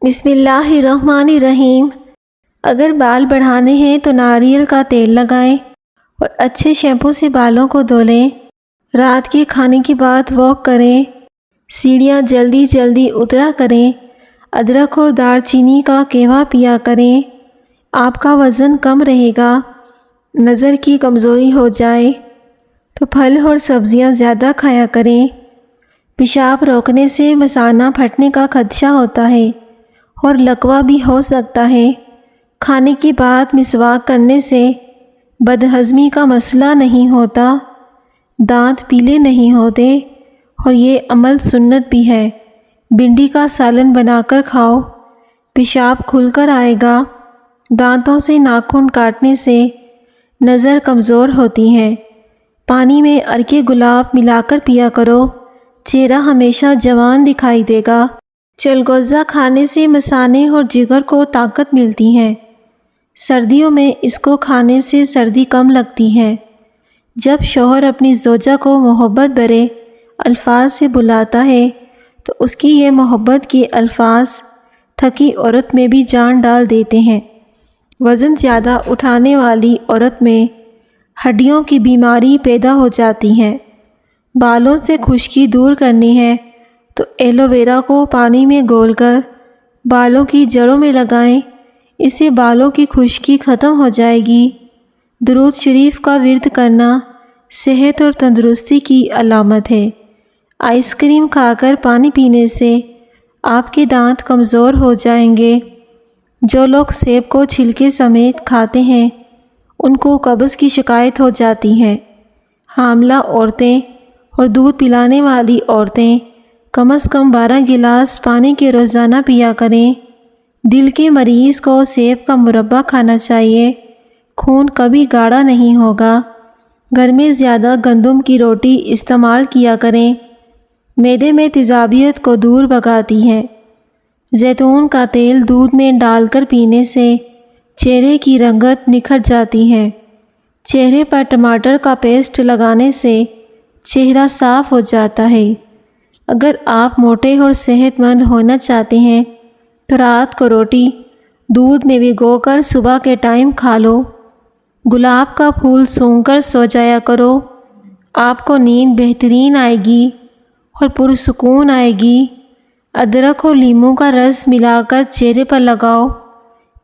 بسم اللہ الرحمن الرحیم۔ اگر بال بڑھانے ہیں تو ناریل کا تیل لگائیں اور اچھے شیمپو سے بالوں کو دھو لیں۔ رات کے کھانے کے بعد واک کریں۔ سیڑھیاں جلدی جلدی اترا کریں۔ ادرک اور دار چینی کا قہوہ پیا کریں۔ آپ کا وزن کم رہے گا۔ نظر کی کمزوری ہو جائے تو پھل اور سبزیاں زیادہ کھایا کریں۔ پیشاب روکنے سے مثانہ پھٹنے کا خدشہ ہوتا ہے اور لقوہ بھی ہو سکتا ہے۔ کھانے کے بعد مسواک کرنے سے بدہضمی کا مسئلہ نہیں ہوتا، دانت پیلے نہیں ہوتے اور یہ عمل سنت بھی ہے۔ بھنڈی کا سالن بنا کر کھاؤ، پیشاب کھل کر آئے گا۔ دانتوں سے ناخن کاٹنے سے نظر کمزور ہوتی ہے۔ پانی میں عرق گلاب ملا کر پیا کرو، چہرہ ہمیشہ جوان دکھائی دے گا۔ چلگوزہ کھانے سے مثانے اور جگر کو طاقت ملتی ہے۔ سردیوں میں اس کو کھانے سے سردی کم لگتی ہے۔ جب شوہر اپنی زوجہ کو محبت بھرے الفاظ سے بلاتا ہے تو اس کی یہ محبت کے الفاظ تھکی عورت میں بھی جان ڈال دیتے ہیں۔ وزن زیادہ اٹھانے والی عورت میں ہڈیوں کی بیماری پیدا ہو جاتی ہے۔ بالوں سے خشکی دور کرنی ہے تو ایلو ویرا کو پانی میں گھول کر بالوں کی جڑوں میں لگائیں، اس سے بالوں کی خشکی ختم ہو جائے گی۔ درود شریف کا ورد کرنا صحت اور تندرستی کی علامت ہے۔ آئس کریم کھا کر پانی پینے سے آپ کے دانت کمزور ہو جائیں گے۔ جو لوگ سیب کو چھلکے سمیت کھاتے ہیں ان کو قبض کی شکایت ہو جاتی ہے۔ حاملہ عورتیں اور دودھ پلانے والی عورتیں کم از کم 12 گلاس پانی کے روزانہ پیا کریں۔ دل کے مریض کو سیب کا مربع کھانا چاہیے، خون کبھی گاڑھا نہیں ہوگا۔ گھر میں زیادہ گندم کی روٹی استعمال کیا کریں، معدے میں تیزابیت کو دور بھگاتی ہے۔ زیتون کا تیل دودھ میں ڈال کر پینے سے چہرے کی رنگت نکھر جاتی ہے۔ چہرے پر ٹماٹر کا پیسٹ لگانے سے چہرہ صاف ہو جاتا ہے۔ اگر آپ موٹے اور صحت مند ہونا چاہتے ہیں تو رات کو روٹی دودھ میں بھگو کر صبح کے ٹائم کھا لو۔ گلاب کا پھول سونگھ کر سو جایا کرو، آپ کو نیند بہترین آئے گی اور پرسکون آئے گی۔ ادرک اور لیموں کا رس ملا کر چہرے پر لگاؤ،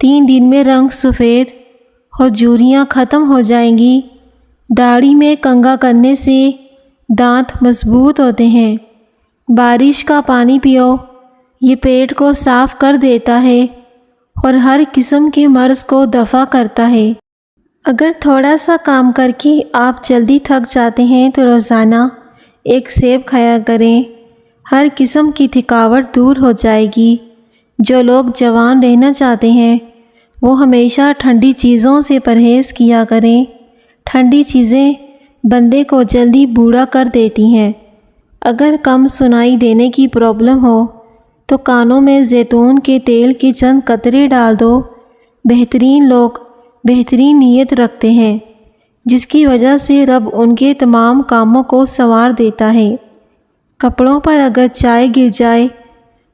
3 دن میں رنگ سفید اور جھریاں ختم ہو جائیں گی۔ داڑھی میں کنگھا کرنے سے دانت مضبوط ہوتے ہیں۔ بارش کا پانی پیو، یہ پیٹ کو صاف کر دیتا ہے اور ہر قسم کے مرض کو دفع کرتا ہے۔ اگر تھوڑا سا کام کر کے آپ جلدی تھک جاتے ہیں تو روزانہ 1 سیب کھایا کریں، ہر قسم کی تھکاوٹ دور ہو جائے گی۔ جو لوگ جوان رہنا چاہتے ہیں وہ ہمیشہ ٹھنڈی چیزوں سے پرہیز کیا کریں۔ ٹھنڈی چیزیں بندے کو جلدی بوڑھا کر دیتی ہیں۔ اگر کم سنائی دینے کی پرابلم ہو تو کانوں میں زیتون کے تیل کے چند قطرے ڈال دو۔ بہترین لوگ بہترین نیت رکھتے ہیں جس کی وجہ سے رب ان کے تمام کاموں کو سنوار دیتا ہے۔ کپڑوں پر اگر چائے گر جائے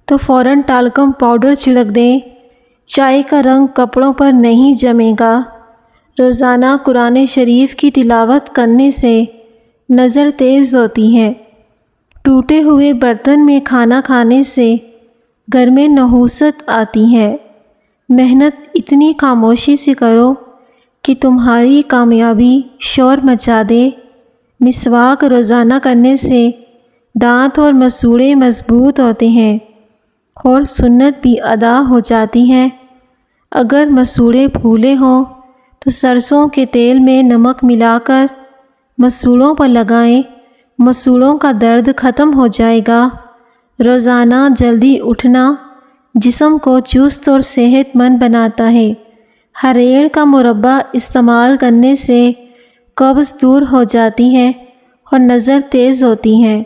تو فوراً ٹالکم پاؤڈر چھڑک دیں، چائے کا رنگ کپڑوں پر نہیں جمے گا۔ روزانہ قرآن شریف کی تلاوت کرنے سے نظر تیز ہوتی ہے۔ ٹوٹے ہوئے برتن میں کھانا کھانے سے گھر میں نحوست آتی ہے۔ محنت اتنی خاموشی سے کرو کہ تمہاری کامیابی شور مچا دے۔ مسواک روزانہ کرنے سے دانت اور مسوڑے مضبوط ہوتے ہیں اور سنت بھی ادا ہو جاتی ہے۔ اگر مسوڑے پھولے ہوں تو سرسوں کے تیل میں نمک ملا کر مسوڑوں پر لگائیں، مسوڑوں کا درد ختم ہو جائے گا۔ روزانہ جلدی اٹھنا جسم کو چست اور صحت مند بناتا ہے۔ ہریڑ کا مربع استعمال کرنے سے قبض دور ہو جاتی ہے اور نظر تیز ہوتی ہے۔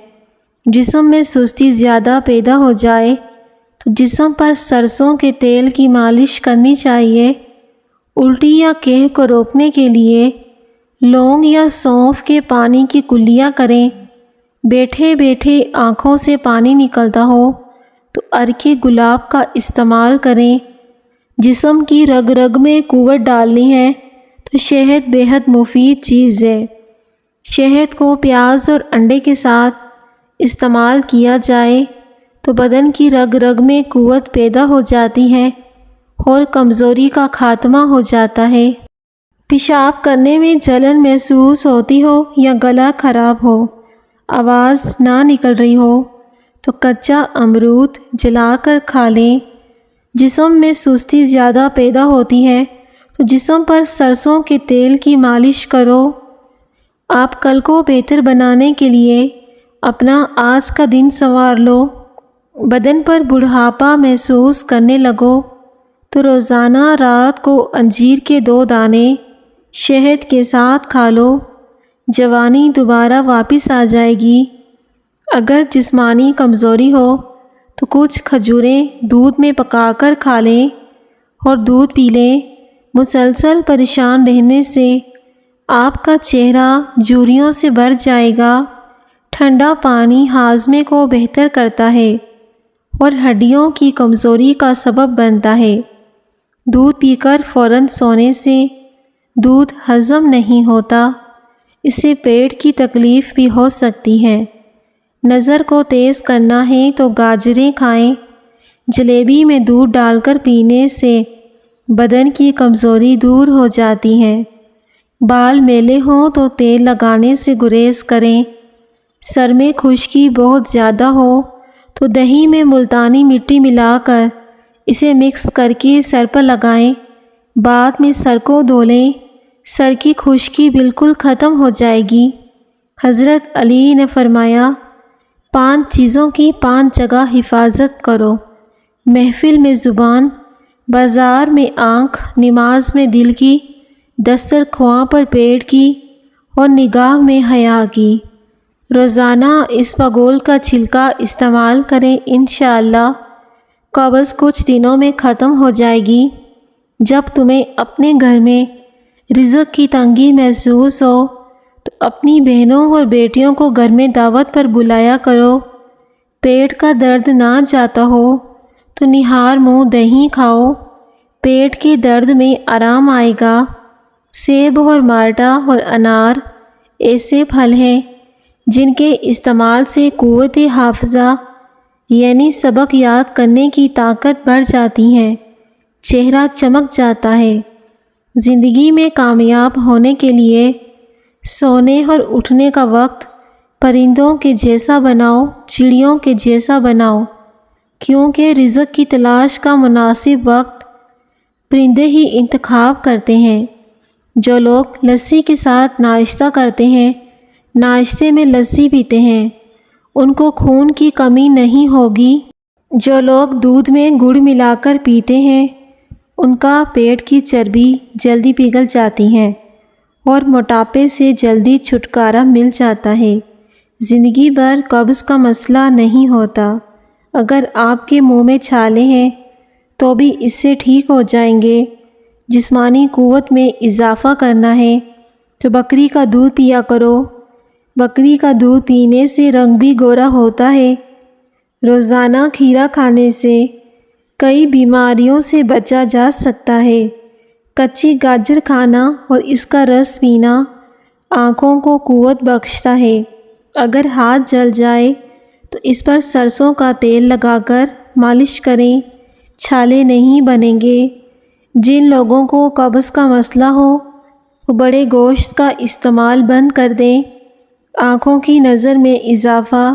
جسم میں سستی زیادہ پیدا ہو جائے تو جسم پر سرسوں کے تیل کی مالش کرنی چاہیے۔ الٹی یا قے کو روکنے کے لیے لونگ یا سونف کے پانی کی کلیاں کریں۔ بیٹھے بیٹھے آنکھوں سے پانی نکلتا ہو تو عرق گلاب کا استعمال کریں۔ جسم کی رگ رگ میں قوت ڈالنی ہے تو شہد بیحد مفید چیز ہے۔ شہد کو پیاز اور انڈے کے ساتھ استعمال کیا جائے تو بدن کی رگ رگ میں قوت پیدا ہو جاتی ہے اور کمزوری کا خاتمہ ہو جاتا ہے۔ پیشاب کرنے میں جلن محسوس ہوتی ہو یا گلا خراب ہو، آواز نہ نکل رہی ہو تو کچا امرود جلا کر کھا لیں۔ جسم میں سستی زیادہ پیدا ہوتی ہے تو جسم پر سرسوں کے تیل کی مالش کرو۔ آپ کل کو بہتر بنانے کے لیے اپنا آج کا دن سنوار لو۔ بدن پر بڑھاپا محسوس کرنے لگو تو روزانہ رات کو انجیر کے 2 دانے شہد کے ساتھ کھا لو، جوانی دوبارہ واپس آ جائے گی۔ اگر جسمانی کمزوری ہو تو کچھ کھجوریں دودھ میں پکا کر کھا لیں اور دودھ پی لیں۔ مسلسل پریشان رہنے سے آپ کا چہرہ جھریوں سے بھر جائے گا۔ ٹھنڈا پانی ہاضمے کو بہتر کرتا ہے اور ہڈیوں کی کمزوری کا سبب بنتا ہے۔ دودھ پی کر فوراً سونے سے دودھ ہضم نہیں ہوتا، اس سے پیٹ کی تکلیف بھی ہو سکتی ہے۔ نظر کو تیز کرنا ہے تو گاجریں کھائیں۔ جلیبی میں دودھ ڈال کر پینے سے بدن کی کمزوری دور ہو جاتی ہے۔ بال میلے ہوں تو تیل لگانے سے گریز کریں۔ سر میں خشکی بہت زیادہ ہو تو دہی میں ملتانی مٹی ملا کر اسے مکس کر کے سر پر لگائیں، بعد میں سر کو دھو لیں۔ سر کی خشکی بالکل ختم ہو جائے گی۔ حضرت علی نے فرمایا، 5 چیزوں کی 5 جگہ حفاظت کرو: محفل میں زبان، بازار میں آنکھ، نماز میں دل کی، دسترخواں پر پیٹ کی اور نگاہ میں حیا کی۔ روزانہ اس بگول کا چھلکا استعمال کریں، انشاءاللہ قبض کچھ دنوں میں ختم ہو جائے گی۔ جب تمہیں اپنے گھر میں رزق کی تنگی محسوس ہو تو اپنی بہنوں اور بیٹیوں کو گھر میں دعوت پر بلایا کرو۔ پیٹ کا درد نہ جاتا ہو تو نہار منہ دہی کھاؤ، پیٹ کے درد میں آرام آئے گا۔ سیب اور مالٹا اور انار ایسے پھل ہیں جن کے استعمال سے قوت حافظہ یعنی سبق یاد کرنے کی طاقت بڑھ جاتی ہے، چہرہ چمک جاتا ہے۔ زندگی میں کامیاب ہونے کے لیے سونے اور اٹھنے کا وقت پرندوں کے جیسا بناؤ، چڑیوں کے جیسا بناؤ، کیونکہ رزق کی تلاش کا مناسب وقت پرندے ہی انتخاب کرتے ہیں۔ جو لوگ لسی کے ساتھ ناشتہ کرتے ہیں، ناشتے میں لسی پیتے ہیں، ان کو خون کی کمی نہیں ہوگی۔ جو لوگ دودھ میں گڑ ملا کر پیتے ہیں، ان کا پیٹ کی چربی جلدی پگھل جاتی ہے اور موٹاپے سے جلدی چھٹکارا مل جاتا ہے۔ زندگی بھر قبض کا مسئلہ نہیں ہوتا۔ اگر آپ کے منہ میں چھالے ہیں تو بھی اس سے ٹھیک ہو جائیں گے۔ جسمانی قوت میں اضافہ کرنا ہے تو بکری کا دودھ پیا کرو۔ بکری کا دودھ پینے سے رنگ بھی گورا ہوتا ہے۔ روزانہ کھیرا کھانے سے کئی بیماریوں سے بچا جا سکتا ہے۔ کچی گاجر کھانا اور اس کا رس پینا آنکھوں کو قوت بخشتا ہے۔ اگر ہاتھ جل جائے تو اس پر سرسوں کا تیل لگا کر مالش کریں، چھالے نہیں بنیں گے۔ جن لوگوں کو قبض کا مسئلہ ہو وہ بڑے گوشت کا استعمال بند کر دیں۔ آنکھوں کی نظر میں اضافہ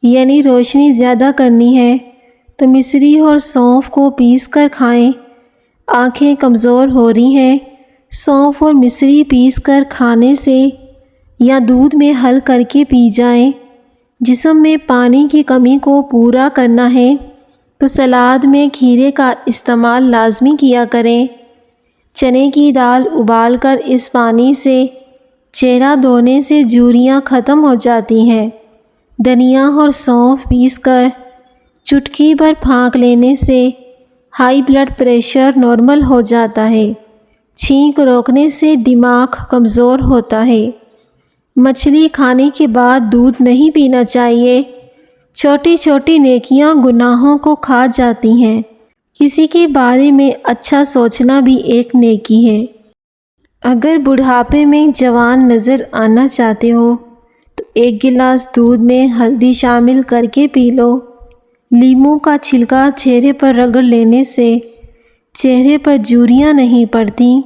یعنی روشنی زیادہ کرنی ہے تو مصری اور سونف کو پیس کر کھائیں۔ آنکھیں کمزور ہو رہی ہیں، سونف اور مصری پیس کر کھانے سے یا دودھ میں حل کر کے پی جائیں۔ جسم میں پانی کی کمی کو پورا کرنا ہے تو سلاد میں کھیرے کا استعمال لازمی کیا کریں۔ چنے کی دال ابال کر اس پانی سے چہرہ دھونے سے جھریاں ختم ہو جاتی ہیں۔ دھنیا اور سونف پیس کر چٹکی بھر پھانک لینے سے ہائی بلڈ پریشر نارمل ہو جاتا ہے۔ چھینک روکنے سے دماغ کمزور ہوتا ہے۔ مچھلی کھانے کے بعد دودھ نہیں پینا چاہیے۔ چھوٹی چھوٹی نیکیاں گناہوں کو کھا جاتی ہیں۔ کسی کے بارے میں اچھا سوچنا بھی ایک نیکی ہے۔ اگر بڑھاپے میں جوان نظر آنا چاہتے ہو تو ایک گلاس دودھ میں ہلدی شامل کر کے پی لو۔ لیموں کا چھلکا چہرے پر رگڑ لینے سے چہرے پر جھریاں نہیں پڑتی۔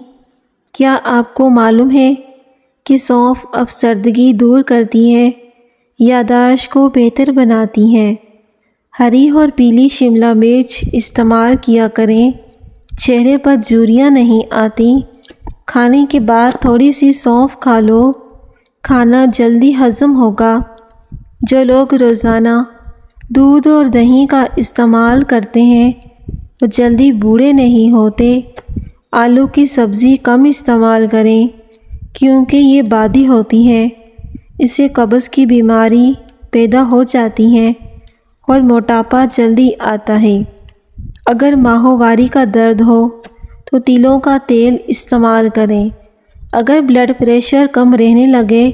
کیا آپ کو معلوم ہے کہ سونف افسردگی دور کرتی ہے، یادداشت کو بہتر بناتی ہے؟ ہری اور پیلی شملہ مرچ استعمال کیا کریں، چہرے پر جھریاں نہیں آتی۔ کھانے کے بعد تھوڑی سی سونف کھا لو، کھانا جلدی ہضم ہوگا۔ جو لوگ روزانہ دودھ اور دہی کا استعمال کرتے ہیں وہ جلدی بوڑھے نہیں ہوتے۔ آلو کی سبزی کم استعمال کریں کیونکہ یہ بادی ہوتی ہے، اس سے قبض کی بیماری پیدا ہو جاتی ہے اور موٹاپا جلدی آتا ہے۔ اگر ماہواری کا درد ہو تو تلوں کا تیل استعمال کریں۔ اگر بلڈ پریشر کم رہنے لگے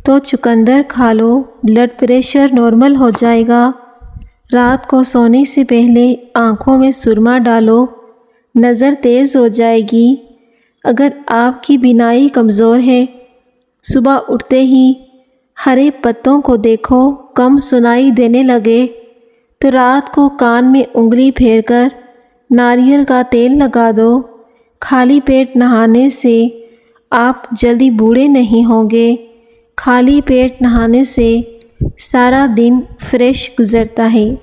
تو چقندر کھا لو، بلڈ پریشر نارمل ہو جائے گا۔ رات کو سونے سے پہلے آنکھوں میں سرما ڈالو، نظر تیز ہو جائے گی۔ اگر آپ کی بینائی کمزور ہے، صبح اٹھتے ہی ہرے پتوں کو دیکھو، کم سنائی دینے لگے تو رات کو کان میں انگلی پھیر کر ناریل کا تیل لگا دو۔ خالی پیٹ نہانے سے آپ جلدی بوڑھے نہیں ہوں گے۔ خالی پیٹ نہانے سے سارا دن فریش گزرتا ہے۔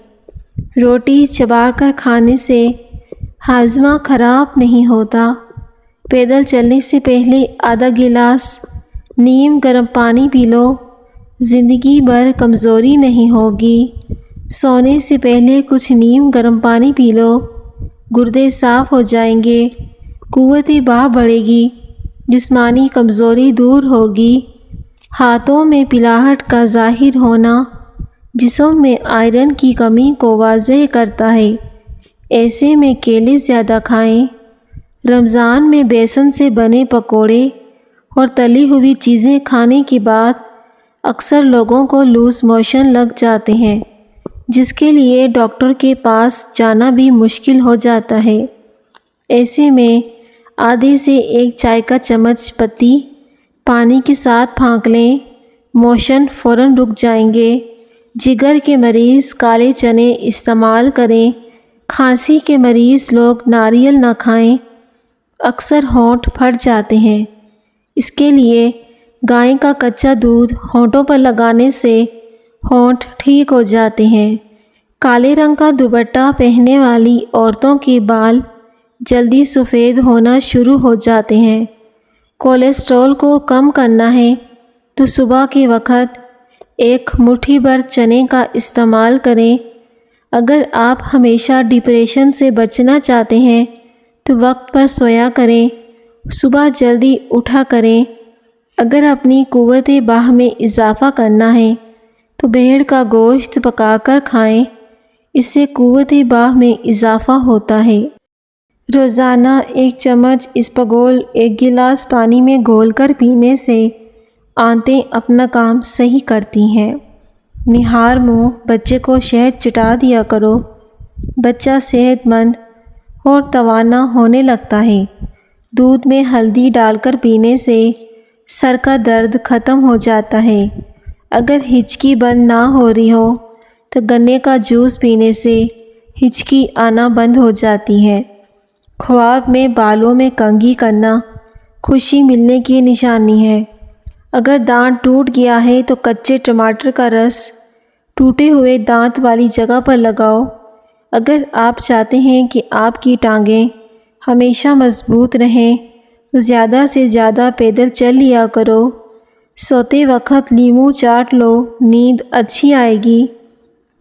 روٹی چبا کر کھانے سے ہاضمہ خراب نہیں ہوتا۔ پیدل چلنے سے پہلے آدھا گلاس نیم گرم پانی پی لو، زندگی بھر کمزوری نہیں ہوگی۔ سونے سے پہلے کچھ نیم گرم پانی پی لو، گردے صاف ہو جائیں گے، قوت باہ بڑھے گی، جسمانی کمزوری دور ہوگی۔ ہاتھوں میں پلاہٹ کا ظاہر ہونا جسم میں آئرن کی کمی کو واضح کرتا ہے، ایسے میں کیلے زیادہ کھائیں۔ رمضان میں بیسن سے بنے پکوڑے اور تلی ہوئی چیزیں کھانے کے بعد اکثر لوگوں کو لوز موشن لگ جاتے ہیں، جس کے لیے ڈاکٹر کے پاس جانا بھی مشکل ہو جاتا ہے۔ ایسے میں آدھے سے ایک چائے کا چمچ پتی پانی کے ساتھ پھانک لیں، موشن فوراً رک جائیں گے۔ جگر کے مریض کالے چنے استعمال کریں۔ کھانسی کے مریض لوگ ناریل نہ کھائیں، اکثر ہونٹ پھٹ جاتے ہیں۔ اس کے لیے گائے کا کچا دودھ ہونٹوں پر لگانے سے ہونٹ ٹھیک ہو جاتے ہیں۔ کالے رنگ کا دوپٹہ پہننے والی عورتوں کے بال جلدی سفید ہونا شروع ہو جاتے ہیں۔ کولیسٹرول کو کم کرنا ہے تو صبح کے وقت ایک مٹھی بھر چنے کا استعمال کریں۔ اگر آپ ہمیشہ ڈپریشن سے بچنا چاہتے ہیں تو وقت پر سویا کریں، صبح جلدی اٹھا کریں۔ اگر اپنی قوت باہ میں اضافہ کرنا ہے تو بھیڑ کا گوشت پکا کر کھائیں، اس سے قوت باہ میں اضافہ ہوتا ہے۔ روزانہ ایک چمچ اسپغول ایک گلاس پانی میں گھول کر پینے سے آنتیں اپنا کام صحیح کرتی ہیں۔ نہار منہ بچے کو شہد چٹا دیا کرو، بچہ صحت مند اور توانا ہونے لگتا ہے۔ دودھ میں ہلدی ڈال کر پینے سے سر کا درد ختم ہو جاتا ہے۔ اگر ہچکی بند نہ ہو رہی ہو تو گنے کا جوس پینے سے ہچکی آنا بند ہو جاتی ہے۔ خواب میں بالوں میں کنگھی کرنا خوشی ملنے کی نشانی ہے۔ اگر دانت ٹوٹ گیا ہے تو کچے ٹماٹر کا رس ٹوٹے ہوئے دانت والی جگہ پر لگاؤ۔ اگر آپ چاہتے ہیں کہ آپ کی ٹانگیں ہمیشہ مضبوط رہیں تو زیادہ سے زیادہ پیدل چل لیا کرو۔ سوتے وقت لیموں چاٹ لو، نیند اچھی آئے گی۔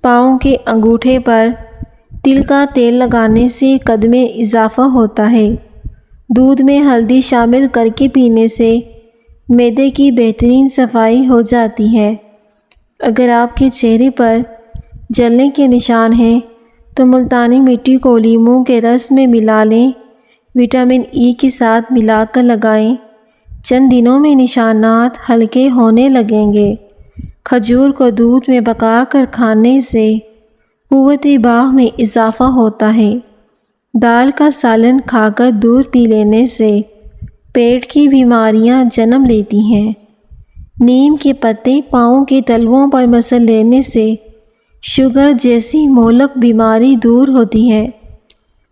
پاؤں کے انگوٹھے پر تل کا تیل لگانے سے قد میں اضافہ ہوتا ہے۔ دودھ میں ہلدی شامل کر کے پینے سے معدے کی بہترین صفائی ہو جاتی ہے۔ اگر آپ کے چہرے پر جلنے کے نشان ہیں تو ملتانی مٹی کو لیموں کے رس میں ملا لیں، وٹامن ای کے ساتھ ملا کر لگائیں۔ چند دنوں میں نشانات ہلکے ہونے لگیں گے۔ کھجور کو دودھ میں پکا کر کھانے سے قوت باہ میں اضافہ ہوتا ہے۔ دال کا سالن کھا کر دودھ پی لینے سے پیٹ کی بیماریاں جنم لیتی ہیں۔ نیم کے پتے پاؤں کے تلووں پر مسل لینے سے شوگر جیسی مہلک بیماری دور ہوتی ہے۔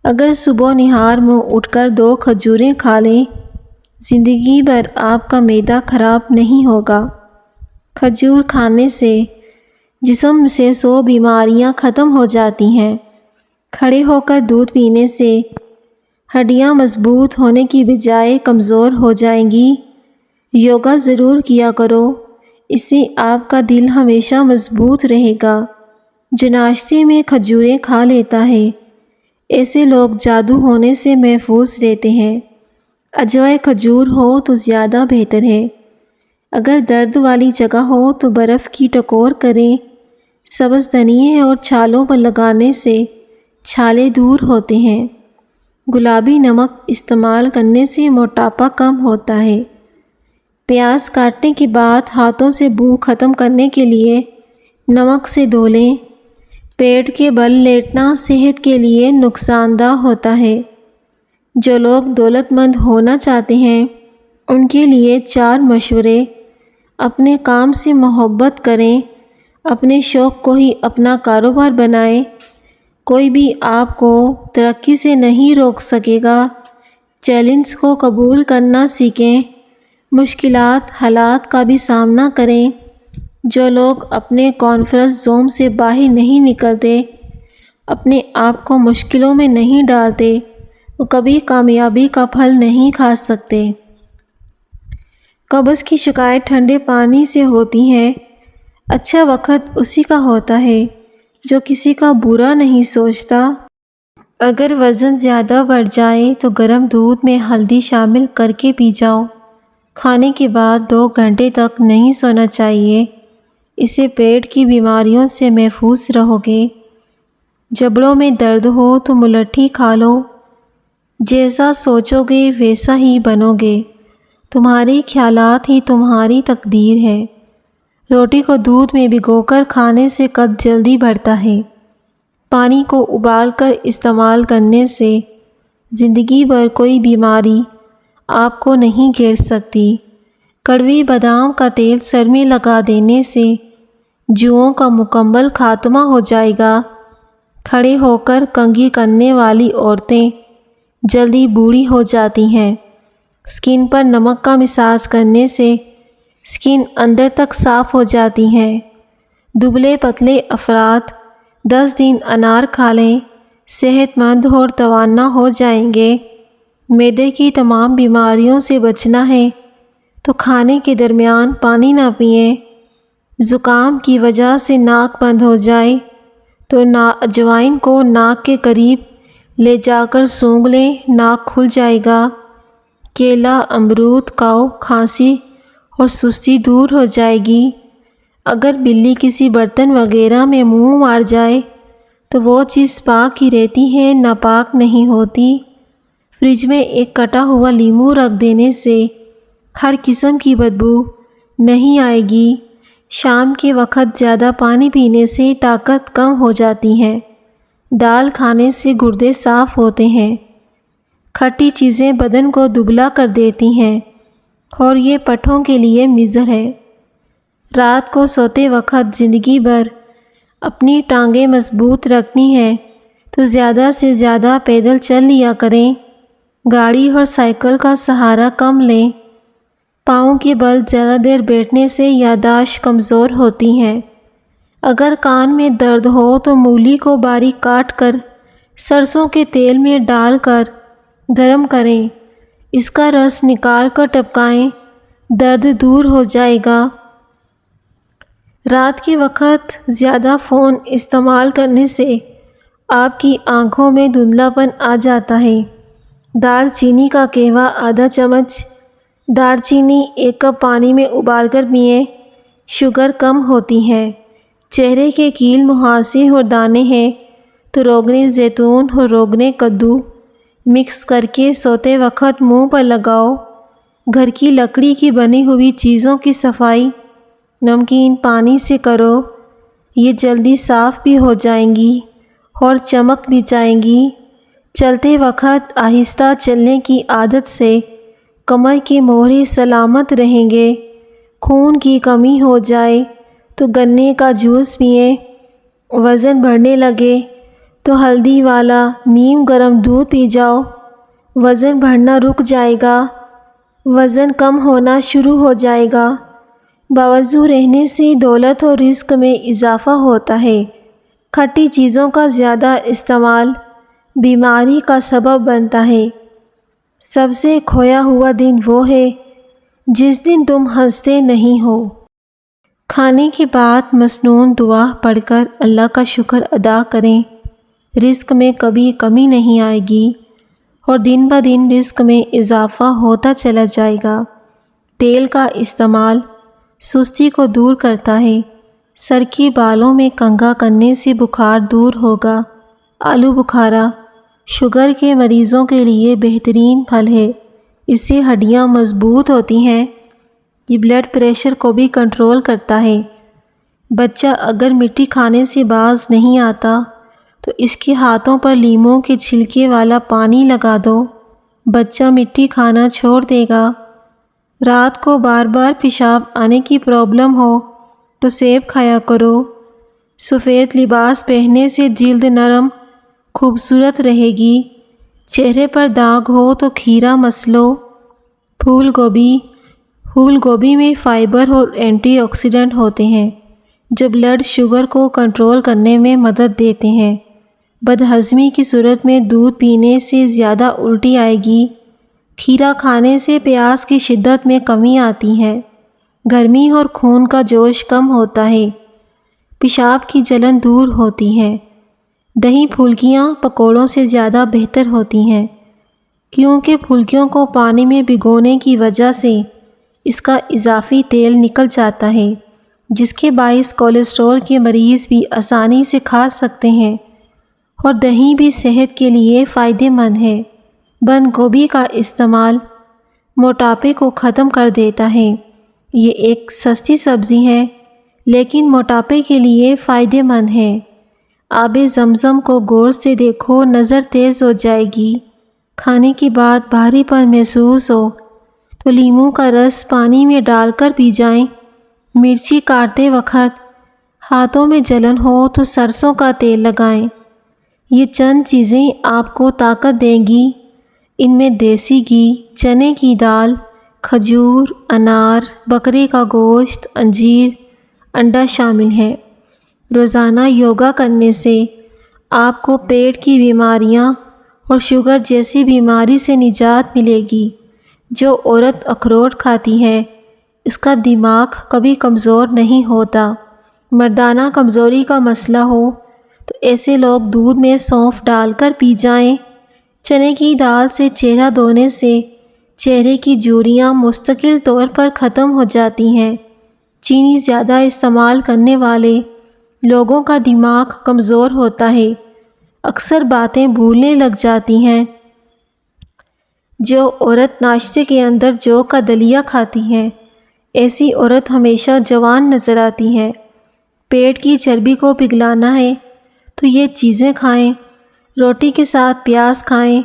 اگر صبح نہار منہ اٹھ کر 2 کھجوریں کھا لیں، زندگی بھر آپ کا معدہ خراب نہیں ہوگا۔ کھجور کھانے سے جسم سے 100 بیماریاں ختم ہو جاتی ہیں۔ کھڑے ہو کر دودھ پینے سے ہڈیاں مضبوط ہونے کی بجائے کمزور ہو جائیں گی۔ یوگا ضرور کیا کرو، اس سے آپ کا دل ہمیشہ مضبوط رہے گا۔ جو ناشتے میں کھجوریں کھا لیتا ہے، ایسے لوگ جادو ہونے سے محفوظ رہتے ہیں۔ اجوائے کھجور ہو تو زیادہ بہتر ہے۔ اگر درد والی جگہ ہو تو برف کی ٹکور کریں۔ سبز دھنیے اور چھالوں پر لگانے سے چھالے دور ہوتے ہیں۔ گلابی نمک استعمال کرنے سے موٹاپا کم ہوتا ہے۔ پیاز کاٹنے کے بعد ہاتھوں سے بو ختم کرنے کے لیے نمک سے دھو لیں۔ پیٹ کے بل لیٹنا صحت کے لیے نقصان دہ ہوتا ہے۔ جو لوگ دولت مند ہونا چاہتے ہیں، ان کے لیے 4 مشورے۔ اپنے کام سے محبت کریں، اپنے شوق کو ہی اپنا کاروبار بنائیں۔ کوئی بھی آپ کو ترقی سے نہیں روک سکے گا۔ چیلنج کو قبول کرنا سیکھیں، مشکلات حالات کا بھی سامنا کریں۔ جو لوگ اپنے کانفرنس زون سے باہر نہیں نکلتے، اپنے آپ کو مشکلوں میں نہیں ڈالتے، وہ کبھی کامیابی کا پھل نہیں کھا سکتے۔ قبض کی شکایت ٹھنڈے پانی سے ہوتی ہے۔ اچھا وقت اسی کا ہوتا ہے جو کسی کا برا نہیں سوچتا۔ اگر وزن زیادہ بڑھ جائے تو گرم دودھ میں ہلدی شامل کر کے پی جاؤ۔ کھانے کے بعد 2 گھنٹے تک نہیں سونا چاہیے، اس سے پیٹ کی بیماریوں سے محفوظ رہو گے۔ جبڑوں میں درد ہو تو ملٹھی کھا لو۔ جیسا سوچو گے ویسا ہی بنو گے۔ تمہارے خیالات ہی تمہاری تقدیر ہے۔ روٹی کو دودھ میں بھگو کر کھانے سے قد جلدی بڑھتا ہے۔ پانی کو ابال کر استعمال کرنے سے زندگی بھر کوئی بیماری آپ کو نہیں گھیر سکتی۔ کڑوی بادام کا تیل سر میں لگا دینے سے جوؤں کا مکمل خاتمہ ہو جائے گا۔ کھڑے ہو کر کنگھی کرنے والی عورتیں جلدی بوڑھی ہو جاتی ہیں۔ اسکن پر نمک کا مساج کرنے سے اسکن اندر تک صاف ہو جاتی ہے۔ دبلے پتلے افراد 10 دن انار کھا لیں، صحت مند اور توانا ہو جائیں گے۔ معدے کی تمام بیماریوں سے بچنا ہے تو کھانے کے درمیان پانی نہ پئیں۔ زکام کی وجہ سے ناک بند ہو جائے تو اجوائن کو ناک کے قریب لے جا کر سونگھ لیں، ناک کھل جائے گا۔ کیلا، امرود کھاؤ، کھانسی اور سستی دور ہو جائے گی۔ اگر بلی کسی برتن وغیرہ میں منہ مار جائے تو وہ چیز پاک ہی رہتی ہے، ناپاک نہیں ہوتی۔ فریج میں ایک کٹا ہوا لیمو رکھ دینے سے ہر قسم کی بدبو نہیں آئے گی۔ شام کے وقت زیادہ پانی پینے سے طاقت کم ہو جاتی ہے۔ دال کھانے سے گردے صاف ہوتے ہیں۔ کھٹی چیزیں بدن کو دبلا کر دیتی ہیں اور یہ پٹھوں کے لیے مضر ہے۔ رات کو سوتے وقت زندگی بھر اپنی ٹانگیں مضبوط رکھنی ہے تو زیادہ سے زیادہ پیدل چل لیا کریں۔ گاڑی اور سائیکل کا سہارا کم لیں۔ پاؤں کے بل زیادہ دیر بیٹھنے سے یادداشت کمزور ہوتی ہے۔ اگر کان میں درد ہو تو مولی کو باریک کاٹ کر سرسوں کے تیل میں ڈال کر گرم کریں، اس کا رس نکال کر ٹپکائیں، درد دور ہو جائے گا۔ رات کے وقت زیادہ فون استعمال کرنے سے آپ کی آنکھوں میں دھندلا پن آ جاتا ہے۔ دار چینی کا قہوہ آدھا چمچ۔ دار چینی 1 کپ پانی میں ابال کر پئیں، شوگر کم ہوتی ہے۔ چہرے کے کیل مہاسے اور دانے ہیں تو روغن زیتون اور روغن کدو مکس کر کے سوتے وقت منہ پر لگاؤ۔ گھر کی لکڑی کی بنی ہوئی چیزوں کی صفائی نمکین پانی سے کرو، یہ جلدی صاف بھی ہو جائیں گی اور چمک بھی جائیں گی۔ چلتے وقت آہستہ چلنے کی عادت سے کمر کے موہرے سلامت رہیں گے۔ خون کی کمی ہو جائے تو گنے کا جوس پئیں، وزن بڑھنے لگے تو ہلدی والا نیم گرم دودھ پی جاؤ، وزن بڑھنا رک جائے گا، وزن کم ہونا شروع ہو جائے گا۔ باوضو رہنے سے دولت اور رزق میں اضافہ ہوتا ہے۔ کھٹی چیزوں کا زیادہ استعمال بیماری کا سبب بنتا ہے۔ سب سے کھویا ہوا دن وہ ہے جس دن تم ہنستے نہیں ہو۔ کھانے کے بعد مسنون دعا پڑھ کر اللہ کا شکر ادا کریں۔ رزق میں کبھی کمی نہیں آئے گی اور دن بہ دن رزق میں اضافہ ہوتا چلا جائے گا۔ تیل کا استعمال سستی کو دور کرتا ہے۔ سر کے بالوں میں کنگھا کرنے سے بخار دور ہوگا۔ آلو بخارا شوگر کے مریضوں کے لیے بہترین پھل ہے۔ اس سے ہڈیاں مضبوط ہوتی ہیں۔ یہ بلڈ پریشر کو بھی کنٹرول کرتا ہے۔ بچہ اگر مٹی کھانے سے باز نہیں آتا تو اس کے ہاتھوں پر لیموں کے چھلکے والا پانی لگا دو، بچہ مٹی کھانا چھوڑ دے گا۔ رات کو بار بار پیشاب آنے کی پرابلم ہو تو سیب کھایا کرو۔ سفید لباس پہننے سے جلد نرم خوبصورت رہے گی۔ چہرے پر داغ ہو تو کھیرا مسلو۔ پھول گوبھی میں فائبر اور اینٹی آکسیڈنٹ ہوتے ہیں جو بلڈ شوگر کو کنٹرول کرنے میں مدد دیتے ہیں۔ بدہضمی کی صورت میں دودھ پینے سے زیادہ الٹی آئے گی۔ کھیرا کھانے سے پیاس کی شدت میں کمی آتی ہے۔ گرمی اور خون کا جوش کم ہوتا ہے۔ پیشاب کی جلن دور ہوتی ہے۔ دہی پھلکیاں پکوڑوں سے زیادہ بہتر ہوتی ہیں کیونکہ پھلکیوں کو پانی میں بھگونے کی وجہ سے اس کا اضافی تیل نکل جاتا ہے، جس کے باعث کولیسٹرول کے مریض بھی آسانی سے کھا سکتے ہیں، اور دہی بھی صحت کے لیے فائدہ مند ہے۔ بند گوبھی کا استعمال موٹاپے کو ختم کر دیتا ہے۔ یہ ایک سستی سبزی ہے لیکن موٹاپے کے لیے فائدہ مند ہے۔ آب زمزم کو غور سے دیکھو، نظر تیز ہو جائے گی۔ کھانے کے بعد بھاری پن محسوس ہو تو لیموں کا رس پانی میں ڈال کر پی جائیں۔ مرچی کاٹتے وقت ہاتھوں میں جلن ہو تو سرسوں کا تیل لگائیں۔ یہ چند چیزیں آپ کو طاقت دیں گی۔ ان میں دیسی گھی، چنے کی دال، کھجور، انار، بکرے کا گوشت، انجیر، انڈا شامل ہے۔ روزانہ یوگا کرنے سے آپ کو پیٹ کی بیماریاں اور شوگر جیسی بیماری سے نجات ملے گی۔ جو عورت اخروٹ کھاتی ہے اس کا دماغ کبھی کمزور نہیں ہوتا۔ مردانہ کمزوری کا مسئلہ ہو تو ایسے لوگ دودھ میں سونف ڈال کر پی جائیں۔ چنے کی دال سے چہرہ دھونے سے چہرے کی جھریاں مستقل طور پر ختم ہو جاتی ہیں۔ چینی زیادہ استعمال کرنے والے لوگوں کا دماغ کمزور ہوتا ہے، اکثر باتیں بھولنے لگ جاتی ہیں۔ جو عورت ناشتے کے اندر جو کا دلیا کھاتی ہے ایسی عورت ہمیشہ جوان نظر آتی ہے۔ پیٹ کی چربی کو پگھلانا ہے تو یہ چیزیں کھائیں۔ روٹی کے ساتھ پیاز کھائیں،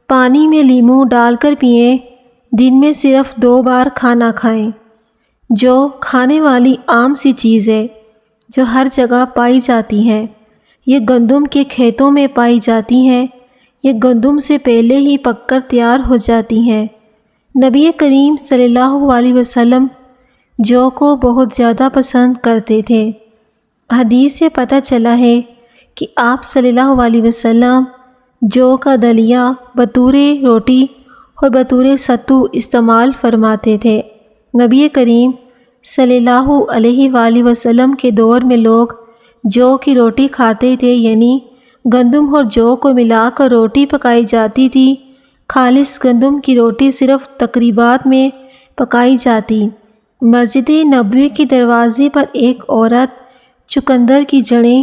پانی میں لیموں ڈال کر پئیں، دن میں صرف 2 بار کھانا کھائیں۔ جو کھانے والی عام سی چیز ہے جو ہر جگہ پائی جاتی ہے، یہ گندم کے کھیتوں میں پائی جاتی ہیں۔ یہ گندم سے پہلے ہی پک کر تیار ہو جاتی ہیں۔ نبی کریم صلی اللہ علیہ وسلم جو کو بہت زیادہ پسند کرتے تھے۔ حدیث سے پتہ چلا ہے کہ آپ صلی اللہ علیہ وسلم جو کا دلیا بطور روٹی اور بطور ستو استعمال فرماتے تھے۔ نبی کریم صلی اللہ علیہ وآلہ وسلم کے دور میں لوگ جو کی روٹی کھاتے تھے، یعنی گندم اور جو کو ملا کر روٹی پکائی جاتی تھی۔ خالص گندم کی روٹی صرف تقریبات میں پکائی جاتی۔ مسجد نبوی کے دروازے پر ایک عورت چقندر کی جڑیں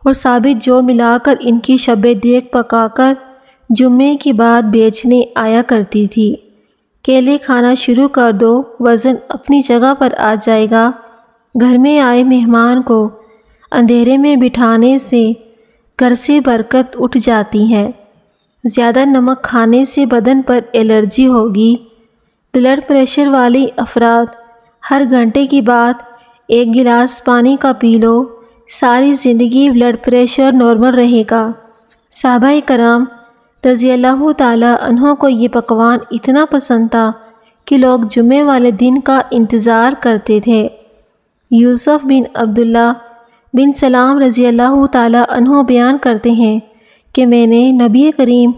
اور ثابت جو ملا کر ان کی شب دیگ پکا کر جمعے کے بعد بیچنے آیا کرتی تھی۔ کیلے کھانا شروع کر دو، وزن اپنی جگہ پر آ جائے گا۔ گھر میں آئے مہمان کو اندھیرے میں بٹھانے سے گھر سے برکت اٹھ جاتی ہے۔ زیادہ نمک کھانے سے بدن پر الرجی ہوگی۔ بلڈ پریشر والی افراد ہر گھنٹے کے بعد 1 گلاس پانی کا پی لو، ساری زندگی بلڈ پریشر نارمل رہے گا۔ صحابہ کرام رضی اللہ تعالیٰ عنہ کو یہ پکوان اتنا پسند تھا کہ لوگ جمعے والے دن کا انتظار کرتے تھے۔ یوسف بن عبداللہ بن سلام رضی اللہ تعالیٰ عنہ بیان کرتے ہیں کہ میں نے نبی کریم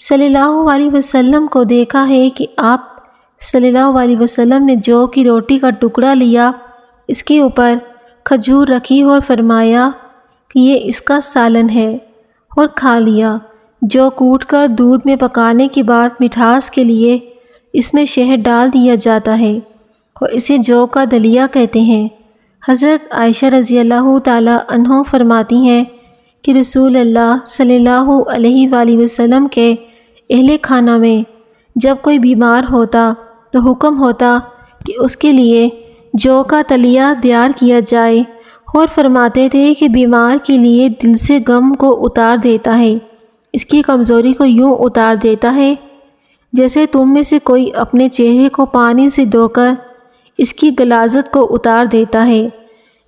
صلی اللہ علیہ وسلم کو دیکھا ہے کہ آپ صلی اللہ علیہ وسلم نے جو کی روٹی کا ٹکڑا لیا، اس کے اوپر کھجور رکھی اور فرمایا کہ یہ اس کا سالن ہے، اور کھا لیا۔ جو کوٹ کر دودھ میں پکانے کے بعد مٹھاس کے لیے اس میں شہد ڈال دیا جاتا ہے اور اسے جو کا دلیہ کہتے ہیں۔ حضرت عائشہ رضی اللہ تعالیٰ عنہ فرماتی ہیں کہ رسول اللہ صلی اللہ علیہ وآلہ وسلم کے اہل خانہ میں جب کوئی بیمار ہوتا تو حکم ہوتا کہ اس کے لیے جو کا دلیہ تیار کیا جائے، اور فرماتے تھے کہ بیمار کے لیے دل سے غم کو اتار دیتا ہے، اس کی کمزوری کو یوں اتار دیتا ہے جیسے تم میں سے کوئی اپنے چہرے کو پانی سے دھو کر اس کی غلاظت کو اتار دیتا ہے۔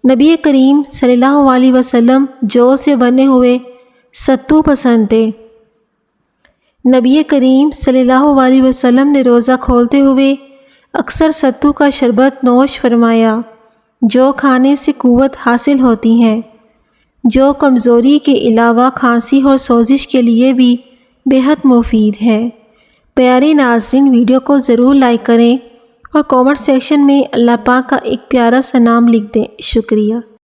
نبی کریم صلی اللہ علیہ وسلم جو سے بنے ہوئے ستو پسند تھے۔ نبی کریم صلی اللہ علیہ وسلم نے روزہ کھولتے ہوئے اکثر ستو کا شربت نوش فرمایا، جو کھانے سے قوت حاصل ہوتی ہے، جو کمزوری کے علاوہ کھانسی اور سوزش کے لیے بھی بہت مفید ہے۔ پیارے ناظرین، ویڈیو کو ضرور لائک کریں اور کامنٹ سیکشن میں اللہ پاک کا ایک پیارا سا نام لکھ دیں۔ شکریہ۔